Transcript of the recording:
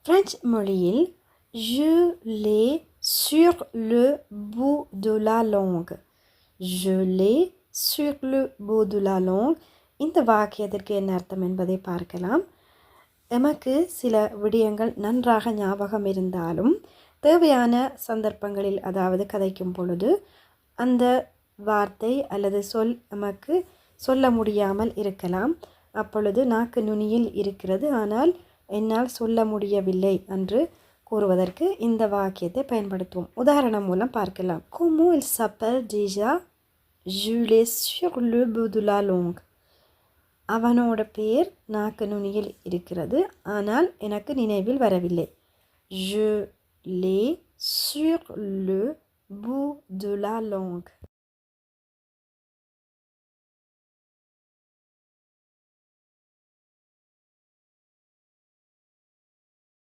French மொழியில் je l'ai sur le bout de la langue. Je l'ai sur le bout de la langue. இந்த வாக்கியத்திற்கு என்ன அர்த்தம் என்பதை பார்க்கலாம். எமக்கு சில விடயங்கள் நன்றாக ஞாபகம் இருந்தாலும் தேவையான சந்தர்ப்பங்களில், அதாவது கதைக்கும் பொழுது, அந்த வார்த்தை அல்லது சொல் எமக்கு சொல்ல முடியாமல் இருக்கலாம். அப்பொழுது நாக்கு நுனியில் இருக்கிறது, ஆனால் என்னால் சொல்ல முடியவில்லை என்று கூறுவதற்கு இந்த வாக்கியத்தை பயன்படுத்துவோம். உதாரணம் மூலம் பார்க்கலாம். Comment il s'appelle déjà? Je l'ai sur le bout de la langue. அவனோட பேர் நாக்கு நுனியில் இருக்கிறது, ஆனால் எனக்கு நினைவில் வரவில்லை. Je l'ai sur le bout de la langue.